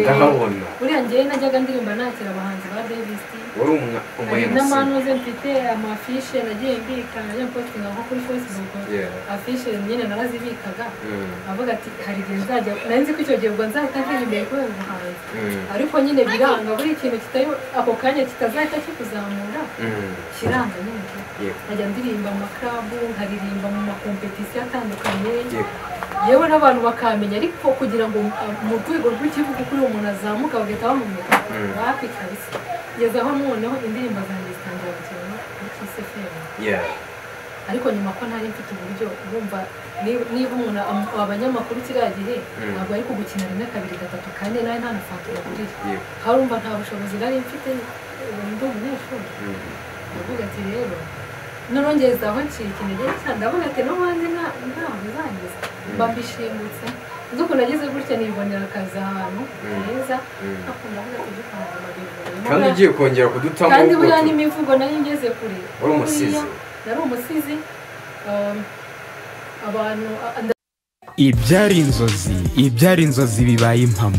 ndahabona uriya njyewe najyaga ndirimba nakira abahanzi ba Davis wari umuyenzi n'amanuze mfite amafishe nagiye mbika najya postinga nko kuri Facebook afishe nyine narazibikaga avuga ati hari igihe nzajya nanzi ko icyo gihe ubwo nzahita ndirimba kubera ubuhanzi ariko nyine biranga buri ikintu kitari ako kanya kitazahita kikuzamura kiranga nyine najya ndirimba mu maklabu nkaririmba mu makompetisiyo atandukanye yewe n'abantu bakamenya ariko kugira ngo mu rwego rw'igihugu kuri uwo muntu azamuka bagahita bamumenya bapi kabisa ngeze aho noneho indirimbo zanjye zitangira gukina kuri Kiss FM ariko nyuma ko ntari mfite uburyo urumva niba umuntu abanyamakuru kiriya gihe ntabwo ari kugukina rimwe kabiri gatatu kandi nawe nta na fanta uragurira harumva nta bushobozi nari mfite ndi umunyeshuri ndavuga ati rero nurongeza aho ncika intege cyane ndavuga ati n'ubundi ntaho bizangiza mba mbishimutse nzi ukuntu nagize gutya nibonera akazi ahantu heza akunda avuga ati dukanze amabivuriro kandi ugiye kongera kudutamo kandi buriya n'imivugo nari ngeze kure wari umusizi nari umusizi abantu ibyari inzozi bibaye impamo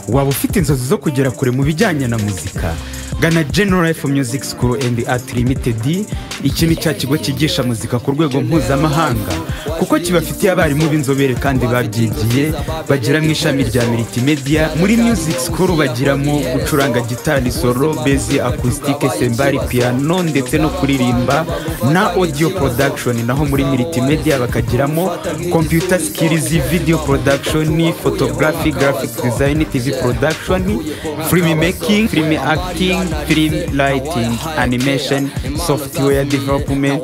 waba ufite inzozi zo kugera kure mu bijyanye na muzika gana General Life Music School and Art Limited. Iki ni cya kigo cyigisha muzika ku rwego mpuzamahanga kuko kibafitiye abarimu b'inzobere kandi babyigiye. Bagira mu ishami rya multimedia. Muri music school bagiramo gucuranga gitari, solo, bass, acoustic, cymbal, piano ndetse no kuririmba na audio production. Naho muri multimedia bakagiramo computer skills, video production, photography, graphic design, TV production, film making, film acting, film lighting, animation, software development.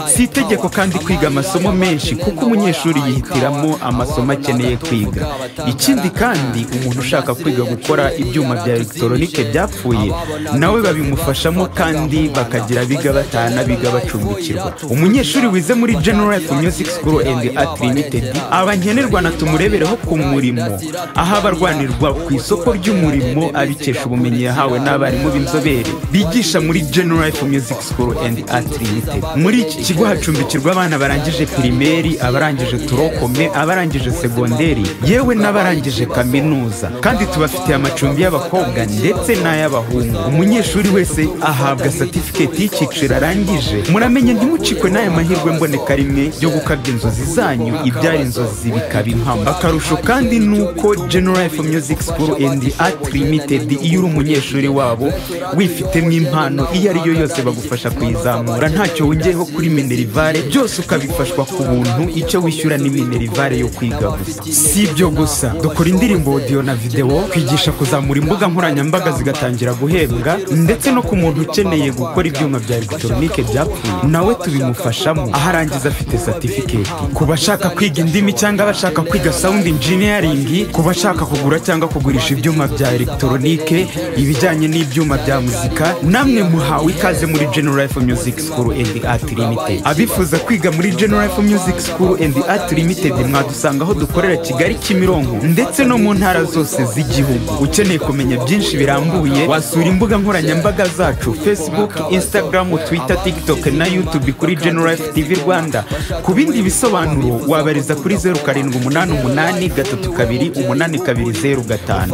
Si itegeko kandi kwiga amasomo menshi kuko umunyeshuri yihitiramo amasomo akeneye kwiga. Ikindi kandi umuntu ushaka kwiga gukora ibyuma bya electronique byapfuye nawe babimufashamo kandi bakagira biga batana biga bacumbikirwa. Umunyeshuri wize muri General Life Music School and Art Limited abankenerwa na tumurebereho ku murimo aho abarwanirwa ku isoko ry'umurimo abikesha ubumenyi yahawe n'abarimu b'inzobere bigisha muri General Life Music School and Art Limited. Muri iki kigo hacumbikirwa abana barangije primaire, abarangije turokome, abarangije segonderi, yewe n'abarangije kaminuza. Kandi tubafitiye amacumbi y'abakobwa ndetse n'ay'abahungu. Umunyeshuri wese ahabwa certificate y'icyiciro arangije. Muramenye ntimucikwe n'aya mahirwe mboneka rimwe yo gukabya inzozi zanyu, ibyari inzozi bikaba impamo. Akarusho kandi nuko General Life Music School and Art Limited iyo uri umunyeshuri wabo wifitemo impano iyo ari yo yose bagufasha kuyizamura ntacyo wongeyeho kuri minerivare, byose ukabifashwa ku buntu. Icyo wishyura ni minerivare yo kwiga gusa. Si ibyo gusa, dukora indirimbo, audio na video, kwigisha kuzamura imbuga nkoranyambaga zigatangira guhembwa, ndetse no ku muntu ukeneye gukora ibyuma bya electronique byapfuye nawe tubimufashamo aharangiza afite certificate. Ku bashaka kwiga indimi cyangwa bashaka kwiga sound engineering, ku bashaka kugura cyangwa kugurisha ibyuma bya electronique, ibijyanye n'ibyuma bya muzika, namwe muhawe ikaze muri General Life Music School and Art Limited. Abifuza kwiga muri General Life Music School and Art Limited mwadusanga aho dukorera Kigali, Kimironko ndetse no mu ntara zose z'igihugu. Ukeneye kumenya byinshi birambuye wasura imbuga nkoranyambaga zacu Facebook, Instagram, Twitter, TikTok na YouTube kuri General Life TV Rwanda. Ku bindi bisobanuro wabariza kuri 0788328205,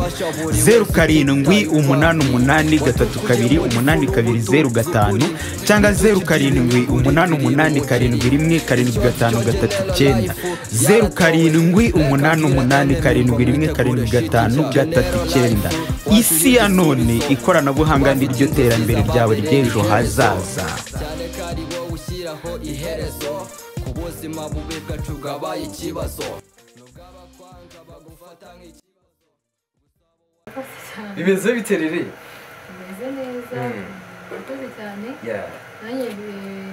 0788328205 cyangwa 0788871739, 0788871739. Isi ya none ikoranabuhanga ni ryo terambere ryawe ry'ejo hazaza. bimeze biterere bimeze neza murakoze cyane. nanjye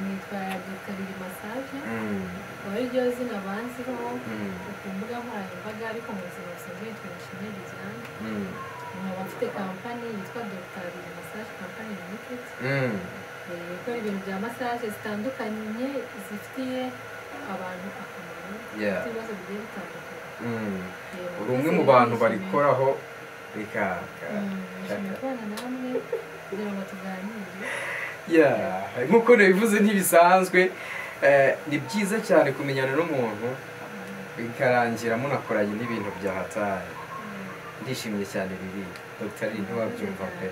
nitwa Dr. Massage, akaba ari ryo zina banziho ku mbuga nkoranyambaga, ariko mu buzima busanzwe nitwa Nishimwe Liliane. nkaba mfite kampani yitwa Dr. Massage Company Limited, ikora ibintu bya massage zitandukanye zifitiye abantu akamaro, zifite ibibazo bigiye bitandukanye. uri umwe mu bantu barikoraho bikaka kubana namwe kugira ngo tuganire. nk'uko nabivuze ntibisanzwe, ni byiza cyane kumenyana n'umuntu bikarangira munakoranye n'ibintu bya hatari. ndishimye cyane riri Dr. Lily ntiwabyumva pe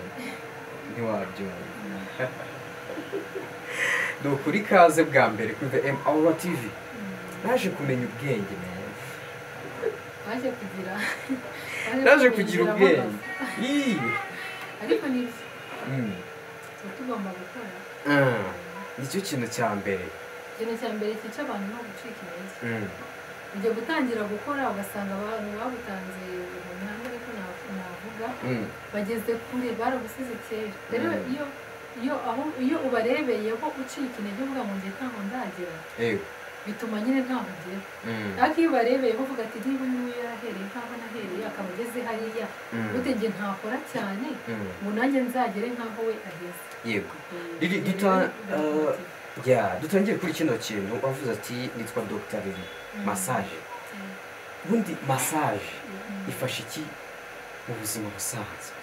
ntiwabyumva ni ukuri kaze bwa mbere kuri The Aura TV naje kumenya ubwenge naje kugira ubwenge ariko nibyo tugomba gukora nicyo kintu cya mbere cyica abantu no gucika intege ujya gutangira gukora ugasanga abantu babutanze mu mihanda ariko navuga bageze kure baragusize kera rero iyo ubarebeyeho ucika intege uvuga ngo ngiye ntaho ndagera bituma nyine ntaho ugera ariko iyo ubarebeyeho uvuga ati niba niwe yarahereye nkaho nahereye akaba ageze hariya gute njye ntakora cyane ngo nanjye nzagere nkaho we ageze yego dutangiye kuri kino kintu wavuze ati nitwa Dr. Lily massage ubundi massage ifasha iki mu buzima busanzwe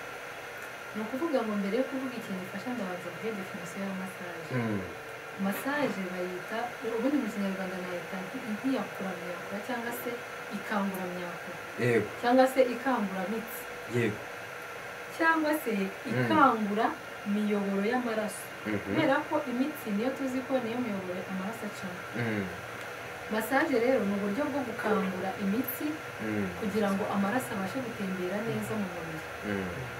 ni ukuvuga ngo mbere yo kuvuga ikintu ifasha ndabanza kuvuga definisiyo ya massage bayita ubundi mu kinyarwanda nayita nk'iyakuramyakura cyangwa se ikanguramyakura cyangwa se ikanguramitsi cyangwa se ikangura imiyoboro y'amaraso kubera ko imitsi niyo tuzi ko niyo miyoboro amaraso acamo massage rero ni uburyo bwo gukangura imitsi kugira ngo amaraso abashe gutembera neza mu mubiri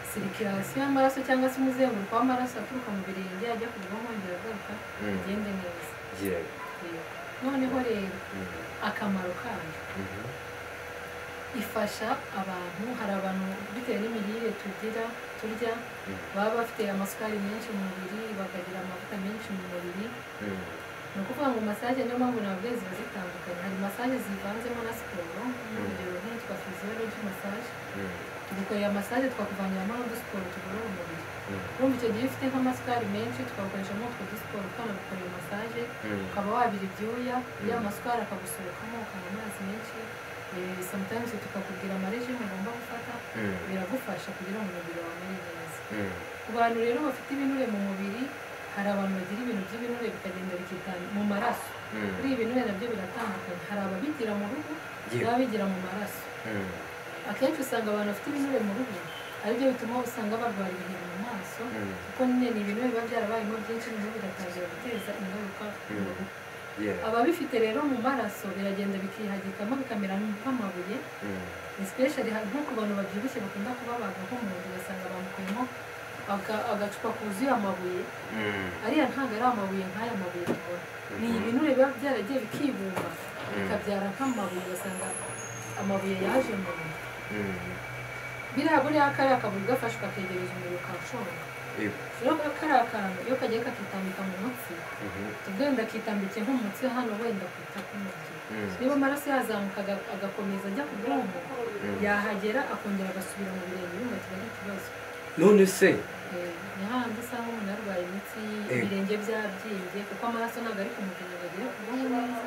sirikirasiyo y'amaraso cyangwa se umuzenguruko w'amaraso aturuka mu birenge ajya ku bwonko yongera agaruka bigende neza noneho rero akamaro kayo ifasha abantu hari abantu bitewe n'imirire turya baba bafite amasukari menshi mu mubiri bakagira amavuta menshi mu mubiri ni ukuvuga ngo massage niyo mpamvu nabwo ziba zitandukanye hari massage zivanzemo na siporo nk'urugero nk'itwa physiology massage tugukorera massage twakuvaniramo n'udusiporo tugorora umubiri urumva icyo gihe ufite nk'amasukari menshi twagukoreshamo utwo dusiporo twanagukorera massage ukaba wabira ibyuya ya masukari akagusohokamo ukanywa amazi menshi sometimes tukakubwira amarejime ugomba gufata biragufasha kugira ngo umubiri wawe umere neza ku bantu rero bafite ibinure mu mubiri hari abantu bagira ibintu by'ibinure bikagenda bikitana mu maraso kuri ibi binure nabyo biratandukanye hari ababigira mu ruhu n'ababigira mu maraso akenshi usanga abantu bafite ibinure mu ruhu aribyo bituma usanga barwara ibiheri mu maso kuko nyine ni ibinure biba byarabayemo byinshi noneho bigatangira guteza ingaruka mu ruhu ababifite rero mu maraso biragenda bikihagikamo bikamera nk'amabuye especially nko ku bantu babyibushye bakunda kubabaga nko mu nda ugasanga bamukuyemo agacupa kuzuye amabuye ariya ntabwo ari amabuye nk'aya mabuye tubona ni ibinure biba byaragiye bikibumba bikabyara nk'amabuye ugasanga amabuye yaje mu nda buriya kariya kabuye gafashe ukakegereza umuriro ukashonga rero kariya kantu iyo kagiye kakitambika mu mutsi tugenda kitambike nk'umutsi hano wenda kwita k'umutsi niba amaraso yazamuka agakomeza ajya ku bwonko yahagera akongera agasubira mu birenge yumva kiba ari ikibazo none se ni hahandi usanga umuntu yarwaye imitsi ibirenge byabyimbye kuko amaraso ntabwo ari kumugenda ngo agere ku bwonko neza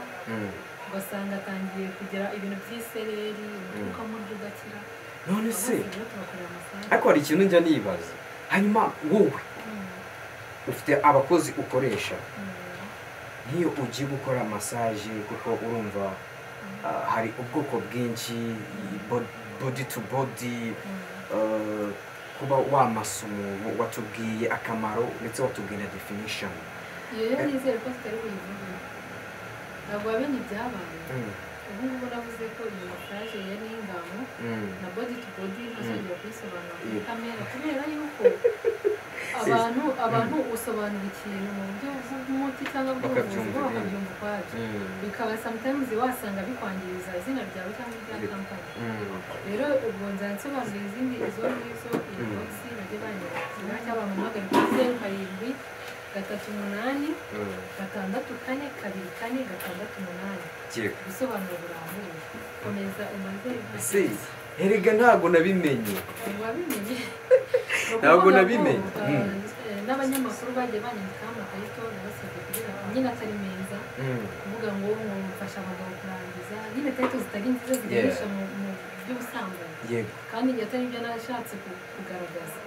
ugasanga atangiye kugira ibintu by'isereri umutwe ukamurya ugakira none se ariko hari ikintu njya nibaza hanyuma wowe ufite abakozi ukoresha nk'iyo ugiye gukora massage kuko urumva hari ubwoko bwinshi body to body kuba wamasa umuntu watubwiye akamaro ndetse watubwiye na definition iyo nizere ko tutari buyivuge ntabwo wamenye ibyabaye ubu ngubu navuze ko iyi massage ya n'ingano na body to body ntazongera kuyisobanura kuri kamera kubera yuko abantu usobanura ikintu mu buryo bw'umuti cyangwa bw'ubuvuzi bo bakabyumva ukwabyo bikaba sometimes wasanga bikwangiriza izina ryawe cyangwa irya kampani rero ubwo nzansobanurira izindi izo ngizo inbox bajye banyandikira cyangwa bampamagare kuri 07 6 gusobanura burambuye komeza umaze erega ntabwo nabimenye n'abanyamakuru bagiye banyandikaho amakarito nabasabye kugira ngo nyine atari meza kuvuga ngo mfasha abagabo kurangiza nyine karito zitari nziza ziganisha mu by'ubusambanyi kandi atari ibyo nashatse kugaragaza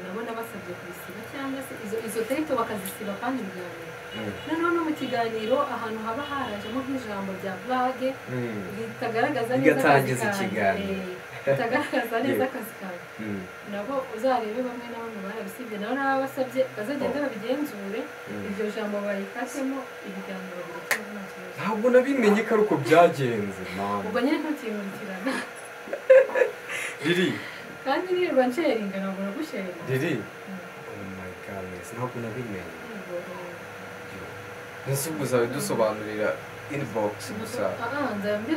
nabo nabasabye kubisiba cyangwa se izo karito bakazisiba kandi biganiro noneho no mu kiganiro ahantu haba harajemo nk'ijambo rya blage ritagaragaza neza bigatangiza ikiganiro utagaragaza neza akazi kawe nabo uzarebe bamwe na bamwe barabisibye nabo n'abasabye bazagenda babigenzure iryo jambo bayikatemo ibiganiro birekera nta kibazo ntabwo nabimenye ko ari uko byagenze ubwo nyine ntukinkurikirane riri kandi niba nsheringa ntabwo nagusheringa riri oh my goodness ntabwo nabimenye ese ubwo uzabe dusobanurira inbox gusa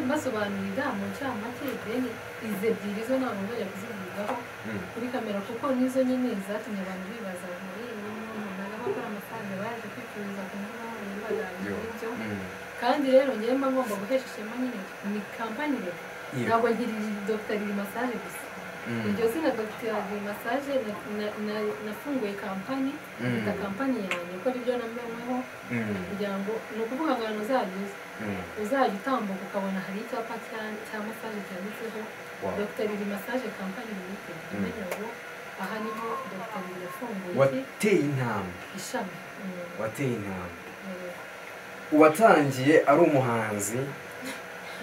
mbasobanurira mu ncamake deni izi ebyiri zo ntabwo nzajya kuzivugaho kuri kamera kuko nizo nyine zatumye abantu bibaza muri umuntu agakora amafaranga baje kwicururiza ku mbuga nkoranyambaga n'ibyo kandi rero njyewe mba ngomba guhesha ishema nyine ni kampani rero ntabwo nkiri Dr. Lily Massage gusa iryo zina Dr. Lily Massage nafunguye kampani ita kampani yanjye ko aribyo namenyeho kugira ngo ni ukuvuga ngo abantu uzajya utambuka ukabona hari icyapa cya massage cyanditseho Dr. Lily Massage Company Limited umenya ngo aha niho Dr. Lily yafunguye wateye intambwe ishami wateye intambwe uwatangiye ari umuhanzi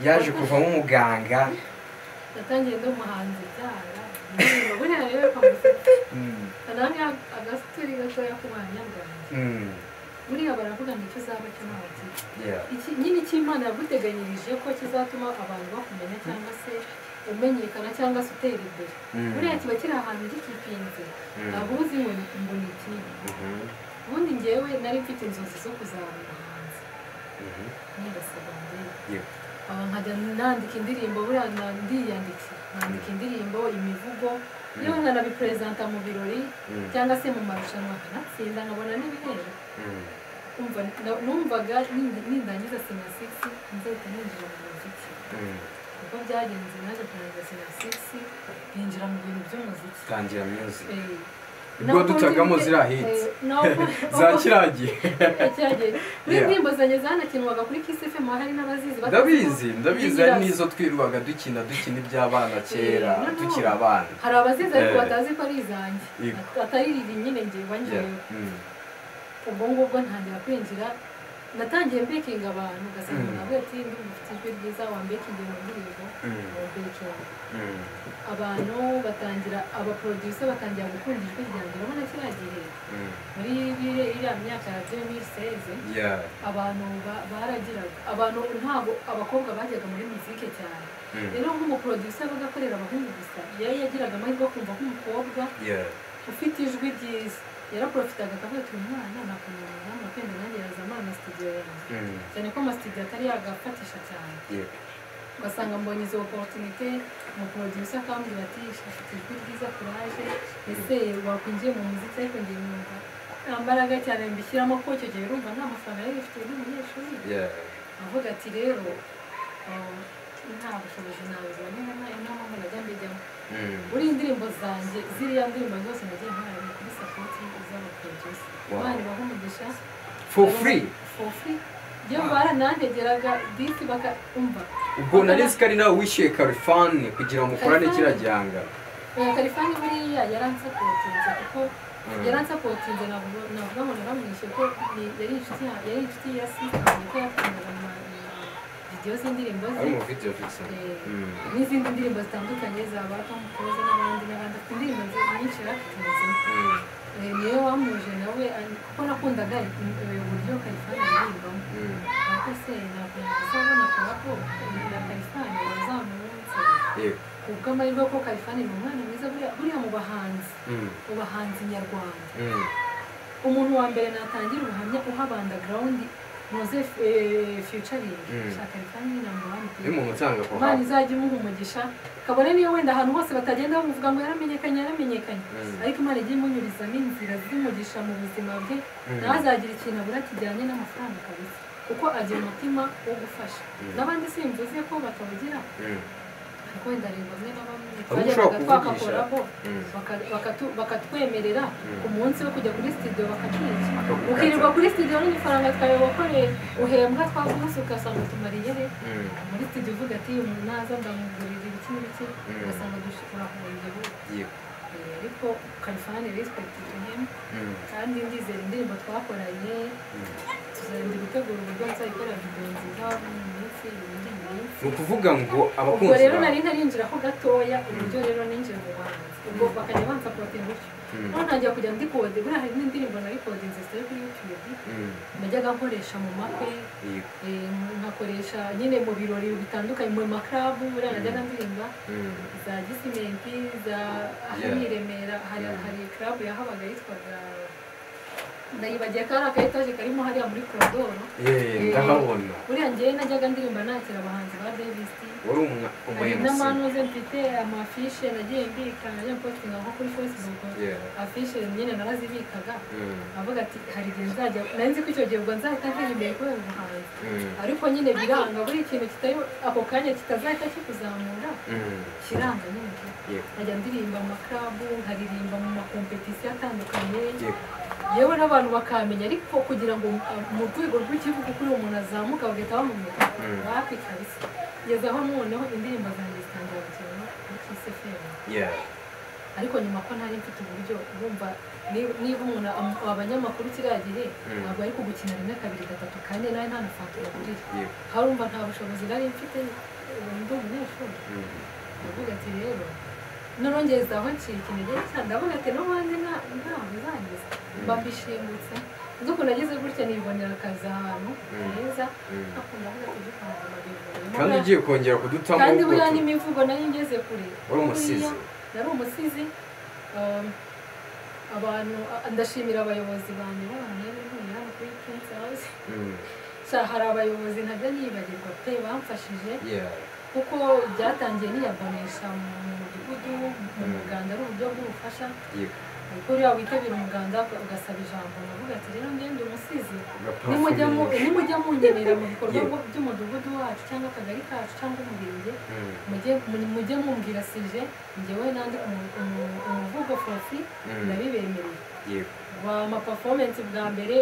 yaje kuvamo umuganga yatangiye ndi umuhanzi byara buriya rero kamusetse kanamye agasituri gatoya ku banyabwanjye buriya baravuga ngo icyo uzaba cyo ntawagira nyine icyo Imana yaguteganyirije ko kizatuma abantu bakumenya cyangwa se umenyekana cyangwa se utera imbere buriya kiba kiri ahantu gikipinze ntabwo uzi ngo ni ikintu ubundi njyewe nari mfite inzozi zo kuzaba umuhanzi niga segonderi nkajya nandika indirimbo buriya ndiyandikira nandika indirimbo imivugo yewe nkanabiperezanta mu birori cyangwa se mu marushanwa nkanatsinda nkabona n'ibihembo numvaga nindangiza senior 6 nzahita ninjira mu muziki uko byagenze naje kurangiza senior 6 ninjira mu bintu by'umuziki tangira music ubwo dutagamo ziriya hits za kiragiye kuri indirimbo zanjye zanakinwaga kuri Kiss FM hari n'abazizi ndabizi ari nizo twirirwaga dukina iby'abana kera tukiri abana hari abazizi ariko batazi ko ari izanjye atari riri nyine ngiye wanjyewe ubwo ngubwo ntangira kwinjira natangiye mbekinga abantu ugasanga nabwo ati ndumufite ijwi ryiza wambekinge mu ndirimbo abantu batangira abaproducer batangira gukunda ijwi ryanjye urabona kiriya gihe muri iriya myaka ya 2016 abantu baragiraga abantu ntabwo abakobwa bajyaga muri muzike cyane rero nk'umuproducer bagakorera abahungu gusa yari yagiraga amahirwe yo kumva nk'umukobwa ufite ijwi ryiza yaraprofitaga akavuga ati umwana nakunamura napenda nanjye yazamana na studio yanjye cyane ko amastudio atari yagafatisha cyane ugasanga mbonye izo opportunité mu producer akambwira ati afite ijwi ryiza courage ese wakwinjiye mu muziki ariko ngiye numva ambaraga cyane mbishyiramo ko icyo gihe urumva nta mafaranga yari ifite n'umunyeshuri avuga ati rero nta bushobozi nabuzana niyo mpamvu najya mbijyamo buri indirimbo zanjye ziriya ndirimbo zose nagiye nkorana kuri support z'abaproducer Imana ibaha umugisha for free iyo baranantegeraga disi bakumva ubwo narizi ko ari nawe wishyuye Kalifani kugira ngo mukorane kiriya gihanga Kalifani buriya yaransapotinze kuko yaransapotinze navuga ngo naramwishyuye ko yari inshuti ya sisita ko yakundaga video z'indirimbo ze n'izindi ndirimbo zitandukanye zaba Tom Close n'abandi afite indirimbo nyinshi yakitinze niyo wamuje nawe kuko nakundaga uburyo Kalifani yaririmbamo ariko se ntabwo uzabona ko na Kalifani wazamunze ubwo amahirwe ko Kalifani ni umwana mwiza buriya mu bahanzi nyarwanda umuntu wa mbere natangira ubuhamya uha underground Mose featuring shaka Kalifani na Mwami umuntu utanga ko Imana izajya imuha umugisha kabone niyo wenda ahantu hose batagenda bavuga ngo yaramenyekanye ariko Imana igiye imunyurizamo inzira z'umugisha mu buzima bwe nazagira ikintu abura kijyanye n'amafaranga kabisa kuko agira umutima wo gufasha n'abandi simvuze ko batabugira ariko wenda rero bamwe na bamwe twakakorabo bakatwemerera ku munsi wo kujya kuri studio bakatwica ukirirwa kuri studio n'ifaranga twawe wakoreye uhembwa twaguhuse ugasanga tumariye he muri studio uvuga ati umuntu naza ndamugurira ibiki n'ibiki ugasanga dushobora kuhongera ariko Kalifani respect to him kandi ndizera indirimbo twakoranye tuzagenda gutegura uburyo nzayikorera video nziza mu minsi minsi indi minsi ni ukuvuga ngo abakunzi ubwo rero nari narinjiraho gatoya uburyo rero ninjiye mu buhanzi ubwo bakajya bansapotinga gutyo noneho ntangira kujya ndikode buriya hari n'indirimbo narikodinze zitari kuri YouTube najyaga nkoresha mu makwe nkakoresha nyine mu birori bitandukanye mu maklabu buriya najyaga ndirimba za Gisimenti za ahari Remera hari club yahabaga yitwaga ndayibagiye kari akayetaje karimo hariya muri Korodoro ndahabona buriya njyewe najyaga ndirimba nakira abahanzi ba Davis wari umuyobozi n'amanuze mfite amafishe nagiye mbika najya postinga nko kuri Facebook afishe nyine narazibikaga avuga ati hari igihe nzajya nari nzi ko icyo gihe ubwo nzahita ntera imbere kubera ubuhanzi ariko nyine biranga buri ikintu kitari ako kanya kitazahita kikuzamura kiranga nyine najya ndirimba mu maklabu nkaririmba mu makompetisiyo atandukanye yewe n'abantu bakamenya ariko kugira ngo mu rwego rw'igihugu kuri uwo muntu azamuka bagahita bamumenya bapi kabisa ngeze aho noneho indirimbo zanjye zitangira gukina kuri Kiss FM ariko nyuma ko ntari mfite uburyo urumva niba umuntu abanyamakuru kiriya gihe ntabwo ari kugukina rimwe kabiri gatatu kane nawe nta na fanta yagurira harumva nta bushobozi nari mfite ndi umunyeshuri ndavuga ati rero norongeza aho nciye ikintu cyane ndavuga ati n'ubundi ntaho bizangiza mba mbishingutse nzi ukuntu nageze gutya nibonera akazi ahantu heza akunda avuga ati dukanze amabivuriro kandi ugiye kongera kudutamo kandi buriya n'imivugo nayo ngeze kure wari umusizi nari umusizi abantu ndashimira abayobozi banjye b'abantu bari hano kuri Prince House hari abayobozi ntabwo nibagirwa pe bamfashije kuko byatangiye niyabonesha mu mudugudu mu muganda ari uburyo bw'ubufasha kuko uriya witabira umuganda ugasaba ijambo navuga ati rero ngende umusizi nimujya mungenera mu bikorwa by'umudugudu wacu cyangwa akagari kacu cyangwa umurenge mujye mumbwira sije njyewe nandika umuvugo fofi ndabibemereye amaperformance bwa mbere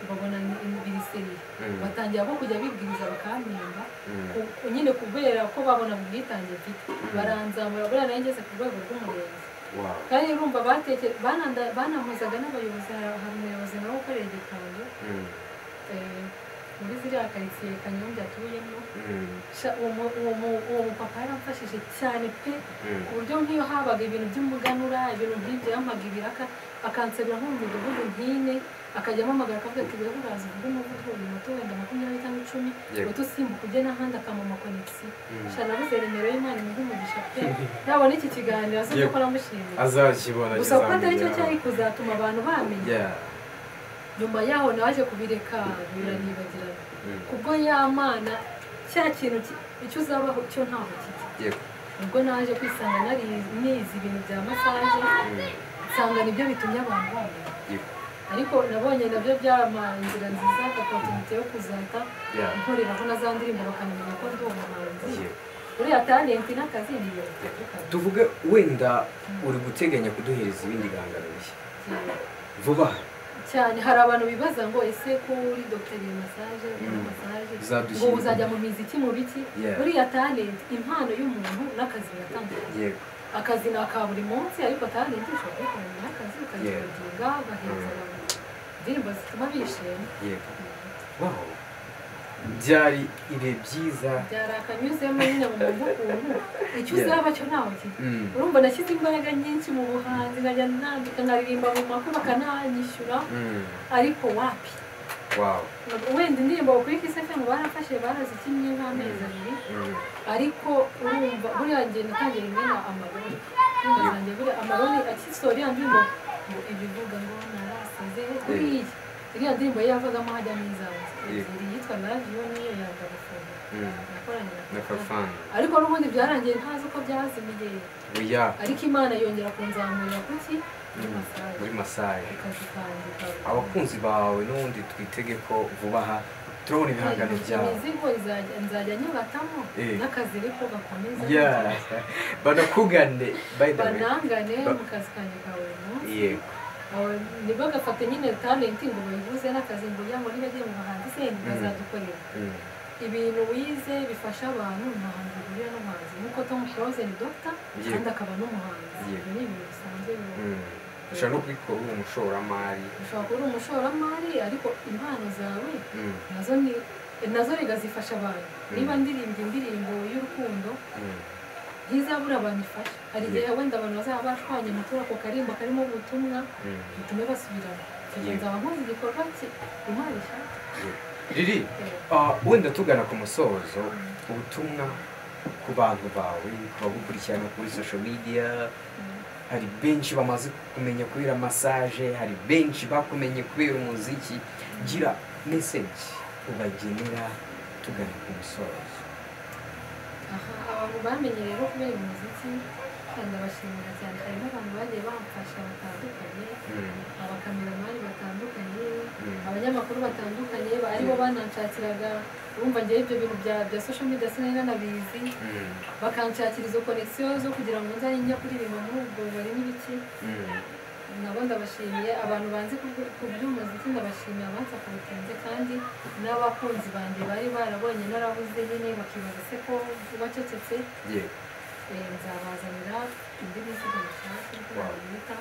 babona ibiriseri batangira ko kujya bibwiriza bakampemba nyine kubera ko babona mu bwitange mfite baranzamura buriya nayo ngeze ku rwego rw'umurenge kandi urumva banampuzaga n'abayobozi hari umuyobozi nawe ukorera Gikondo muri ziriya karitsiye Kanyombya atuyemo uwo mupapa yaramfashije cyane pe ku buryo nk'iyo habaga ibintu by'umuganura ibintu nk'ibyo yampaga ibiraka akansabira nko mu midugudu nk'ine akajya ampamagara akavuga ati wewe uraza uvuge umuvuduko uri moto wenda 20 cyangwa 10 uhita usimbuka ujye n'ahandi akamama konegisiyo nabuze nimero y'Imana imuhe umugisha pe nabona iki kiganiro asabye ko namushimira azakibona gusa ko atari cyo cyari kuzatuma abantu bamenya nyuma yaho naje kubireka biranibagirana kubwo y'Imana cya kintu icyo uzabaho cyo ntaho kiti ubwo naje kwisanga nari nizi ibintu bya massage nsanga nibyo bitumye abantu bamenya ariko nabonye nabyo byamanzira nziza opportunity yo kuzata nkoreraho na za ndirimbo bakamenya ko ndi umuhanzi uriya talent n'akazi niyo tuvuge wenda uri guteganya kuduhereza ibindi bihangano bishya vuba cyane hari abantu bibaza ngo ese ko uri Dr. Massage ngo uzajya mu miziki mu biki uriya talent impano y'umuntu n'akazi biratandukanye akazi ni aka buri munsi ariko talent ishobora kubikorana n'akazi ukayikodinga ugahereza abantu indirimbo zituma bishima byari ibihe byiza byari akanyuzemo nyine mu ukuntu icyo uzaba cyo ntaho kiri urumva nashyize imbaraga nyinshi mu buhanzi nkajya nandika nkaririmba mu makwe bakananyishyura ariko wapi wenda indirimbo kuri Kiss FM barafashe barazikinnye nk'amezi abiri ariko urumva buriya njye natangiye imena amaroni zanjye buriya amaroni akisori yandirimbo ibivuga ngo narasaze buriya iriya ndirimbo yavagamo hajya n'izanjye yitwa Naragiyo niyo yagarufunga nakoranye na Kafani ariko n'ubundi byarangiye ntazi uko byazimiye ariko Imana yongera kunzamurira kuki muri Masayi abakunzi bawe n'ubundi twitege ko vuba aha turabona ibihangano byawe imizigo nzajya nyubatamo n'akazi ariko gakomeza banakugane banangane mu kazi kanjye ka buri munsi nibwo gafate nyine talent ngo bayivuze n'akazi ngo ujya ngo niba agiye mu bahanzi se bazadukorera ibintu wize bifasha abantu nta hantu bihurira n'umuhanzi nk'uko Tom Close ni doctor kandi akaba n'umuhanzi ibyo ni ibintu bisanzwe ushobora no kubikora uri umushoramari ushobora kuba uri umushoramari ariko impano zawe nazo nazo rega zifasha abantu niba ndirimba indirimbo y'urukundo ntizabura abantu ifasha hari igihe wenda abantu bazaba bashwanye mutura ako karimbo karimo ubutumwa bitume basubirana nzaba nkoze igikorwa Imana ishaka Riri wenda tugana ku musozo ubutumwa ku bantu bawe bagukurikirana kuri social media hari benshi bamaze kumenya kubera massage hari benshi bakumenye kubera umuziki gira message ubagenera tugana ku musozo abantu bamenye rero kubera umuziki kandi abashimira cyane harimo abantu bagiye bamfasha batandukanye abakameramani batandukanye abanyamakuru batandukanye aribo bananshakiraga urumva ngewe ibyo bintu bya social media sinari nanabizi bakanshakira izo connection zo kugira ngo nzajye njya kuririmba muri ubwo bari n'ibiki nabo ndabashimiye abantu banzi ku by'umuziki ndabashimiye abansapotinze kandi n'abakunzi banjye bari barabonye narabuze nyine bakibaza se ko bacecetse nzabazanira indi mizigo mishasha niko babita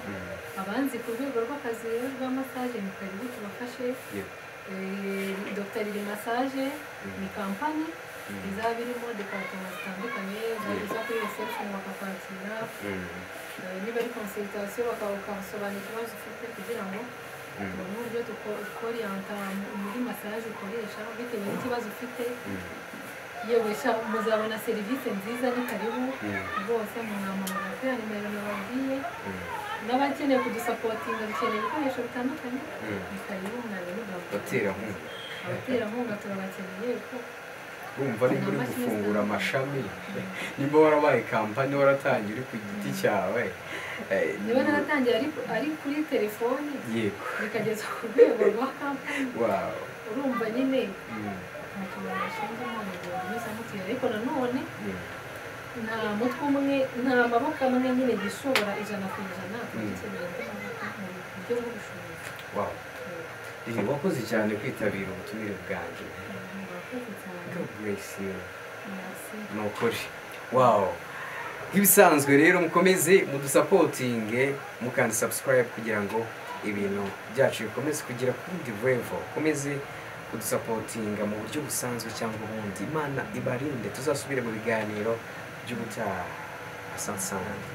abanzi ku rwego rw'akazi rero rwa massage ni karibu tubafashe Dr. Lili Massage ni kampani izaba irimo departement zitandukanye uza kuri reception bakakwakira niba ari consultation bakabasobanurira ikibazo ufite kugira ngo tubone uburyo tukoriyanta muri massage ukoresha bitewe n'ikibazo ufite yewe muzabona serivisi nziza ni karibu rwose munamamagara kuri nimero nababwiye n'abakeneye kudusapotinga dukeneye ibikoresho bitandukanye ni karibu abaterankunga turabakeneye kuko urumva niba uri gufungura amashami niba warabaye kampani waratangiye uri ku giti cyawe niba naratangiye ari kuri telefoni bikageza ku rwego rwa kampani urumva nyine ariko nanone nta mutwe umwe nta maboko amwe nyine gishobora 100% tugikeneye mu buryo bw'ubushobozi wakoze cyane kwitabira ubutumire bwanjye God bless you ni ukuri nk'ibisanzwe rero mukomeze mudusapotinge mukanda subscribe kugira ngo ibintu byacu bikomeze kugera kuri the level komeze kudusapotinga mu buryo busanzwe cyangwa ubundi Imana ibarinde tuzasubire mu biganiro by'ubutaha asante.